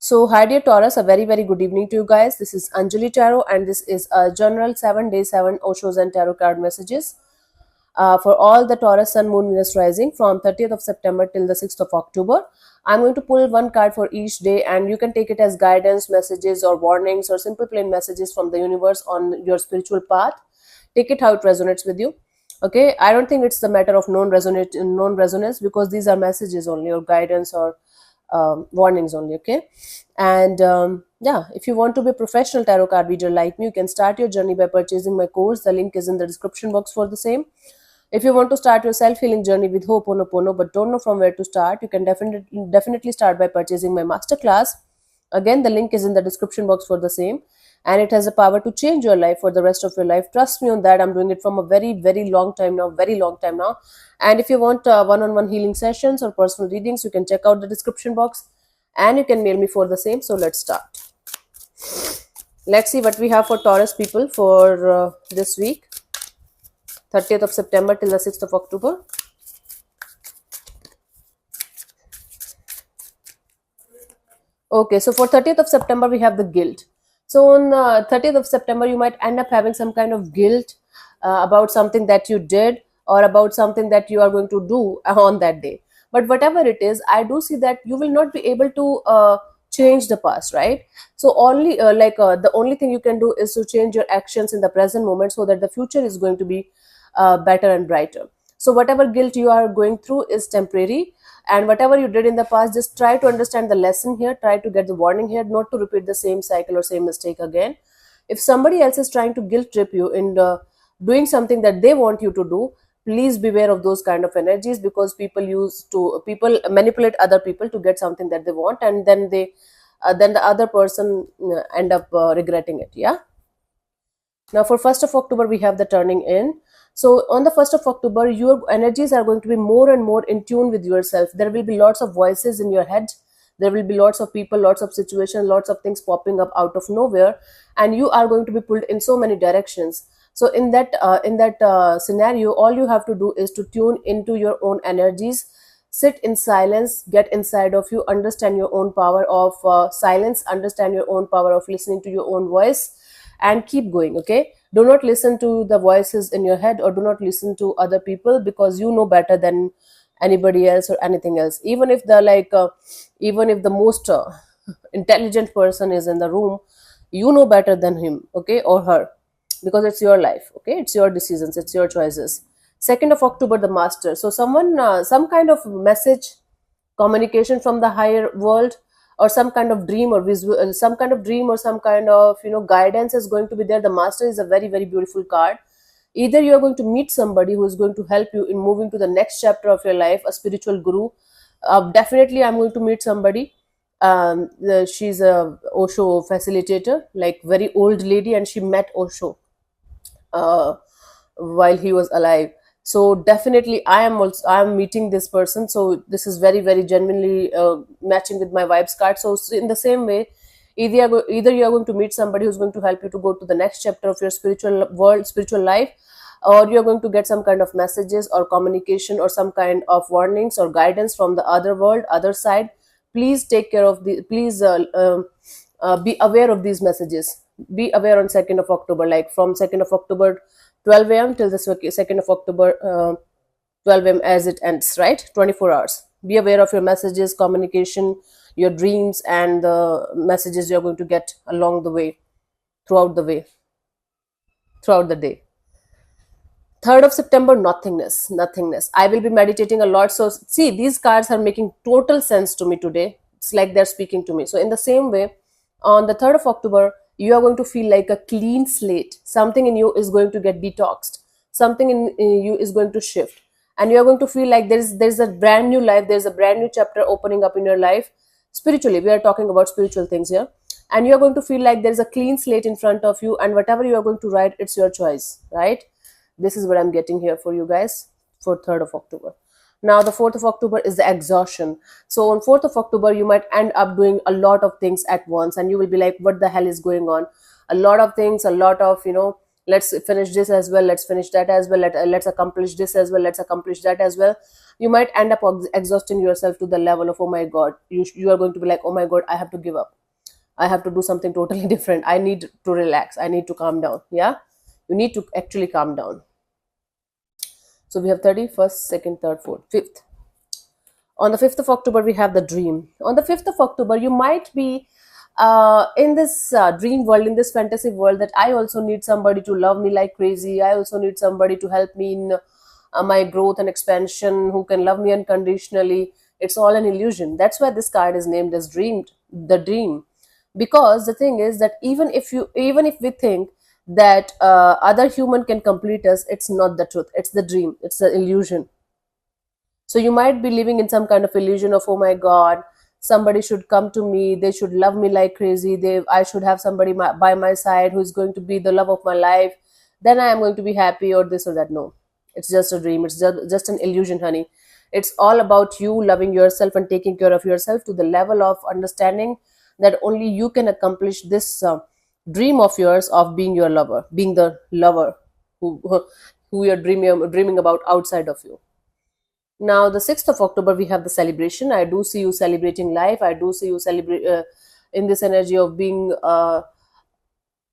So, hi dear Taurus, a very good evening to you guys. This is Anjali Tarot, and this is a general 7 day 7 Oshos and Tarot card messages for all the Taurus Sun, Moon, Venus rising from 30th of September till the 6th of October. I'm going to pull one card for each day, and you can take it as guidance, messages, or warnings, or simple plain messages from the universe on your spiritual path. Take it how it resonates with you. Okay, I don't think it's the matter of non resonance because these are messages only, or guidance, or warnings only. Okay, and yeah, if you want to be a professional tarot card reader like me, you can start your journey by purchasing my course. The link is in the description box for the same. If you want to start your self-healing journey with Ho'oponopono but don't know from where to start, you can definitely start by purchasing my masterclass. Again, the link is in the description box for the same, and it has the power to change your life for the rest of your life. Trust me on that. I'm doing it from a very long time now, very long time now. And if you want one-on-one healing sessions or personal readings, you can check out the description box, and you can mail me for the same. So let's start. Let's see what we have for Taurus people for this week, 30th of September till the 6th of October. Okay, so for 30th of September, we have the guilt. So on 30th of September, you might end up having some kind of guilt about something that you did or about something that you are going to do on that day. But whatever it is, I do see that you will not be able to change the past, right? So only the only thing you can do is to change your actions in the present moment so that the future is going to be better and brighter. So whatever guilt you are going through is temporary, and whatever you did in the past, just try to understand the lesson here, try to get the warning here, not to repeat the same cycle or same mistake again. If somebody else is trying to guilt trip you in doing something that they want you to do, please beware of those kind of energies, because people manipulate other people to get something that they want, and then the other person end up regretting it. Yeah. Now for 1st of October, we have the turning in. So on the 1st of October, your energies are going to be more and more in tune with yourself. There will be lots of voices in your head. There will be lots of people, lots of situations, lots of things popping up out of nowhere, and you are going to be pulled in so many directions. So in that scenario, all you have to do is to tune into your own energies, sit in silence, get inside of you, understand your own power of silence, understand your own power of listening to your own voice, and keep going. Okay, do not listen to the voices in your head, or do not listen to other people, because you know better than anybody else or anything else. Even if the most intelligent person is in the room, you know better than him, okay, or her, because it's your life. Okay, it's your decisions, it's your choices. 2nd of October, the master. So someone some kind of message, communication from the higher world, or some kind of dream or visual, some kind of dream or some kind of guidance is going to be there. The master is a very beautiful card. Either you are going to meet somebody who is going to help you in moving to the next chapter of your life, a spiritual guru. Definitely I'm going to meet somebody. She's a Osho facilitator, like very old lady, and she met Osho uh, while he was alive. So definitely I am meeting this person. So this is very genuinely matching with my vibes card. So in the same way, either you are going to meet somebody who's going to help you to go to the next chapter of your spiritual world, spiritual life, or you're going to get some kind of messages or communication or some kind of warnings or guidance from the other world, other side. Please take care of the please be aware of these messages. Be aware on 2nd of October, like from 2nd of October 12 a.m. till the 2nd of October 12 a.m. as it ends, right? 24 hours. Be aware of your messages, communication, your dreams, and the messages you're going to get along the way, throughout the way, throughout the day. 3rd of September, nothingness. I will be meditating a lot. So see, these cards are making total sense to me today. It's like they're speaking to me. So in the same way, on the 3rd of October, you are going to feel like a clean slate. Something in you is going to get detoxed. Something in you is going to shift. And you are going to feel like there's a brand new life. There's a brand new chapter opening up in your life. Spiritually, we are talking about spiritual things here. And you are going to feel like there's a clean slate in front of you. And whatever you are going to write, it's your choice, right? This is what I'm getting here for you guys for 3rd of October. Now the 4th of October is the exhaustion. So on 4th of October, you might end up doing a lot of things at once, and you will be like, what the hell is going on? A lot of things, a lot of, let's finish this as well, let's finish that as well, let's accomplish this as well, let's accomplish that as well. you might end up exhausting yourself to the level of, oh my god, you are going to be like, oh my god, I have to give up, I have to do something totally different, I need to relax, I need to calm down. Yeah, you need to actually calm down. So we have 31st, 2nd, 3rd, 4th, 5th. On the 5th of October, we have the dream. On the 5th of October, you might be in this dream world, in this fantasy world, that I also need somebody to love me like crazy. I also need somebody to help me in my growth and expansion, who can love me unconditionally. It's all an illusion. That's why this card is named as dreamed, the dream. Because the thing is that even if we think that other human can complete us, it's not the truth. It's the dream. It's the illusion. So you might be living in some kind of illusion of, oh my god, somebody should come to me, they should love me like crazy, I should have somebody by my side who is going to be the love of my life, then I am going to be happy, or this or that. No, it's just a dream, it's just an illusion, honey. It's all about you loving yourself and taking care of yourself to the level of understanding that only you can accomplish this dream of yours of being your lover, being the lover who you're dreaming about outside of you. Now, the 6th of October, we have the celebration. I do see you celebrating life. I do see you celebrate in this energy of being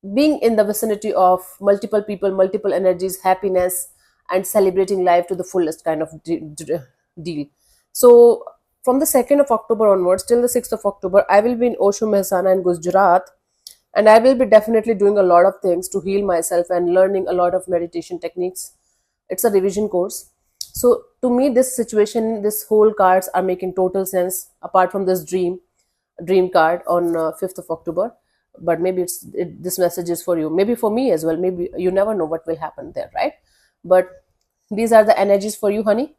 in the vicinity of multiple people, multiple energies, happiness, and celebrating life to the fullest kind of deal. So, from the 2nd of October onwards till the 6th of October, I will be in Osho Mehsana in Gujarat, and I will be definitely doing a lot of things to heal myself and learning a lot of meditation techniques. It's a revision course. So to me, this situation, this whole cards are making total sense, apart from this dream card on 5th of October. But maybe this message is for you, maybe for me as well, maybe you never know what will happen there, right? But these are the energies for you, honey,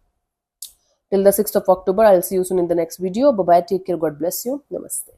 till the 6th of October. I'll see you soon in the next video. Bye bye, take care, God bless you, namaste.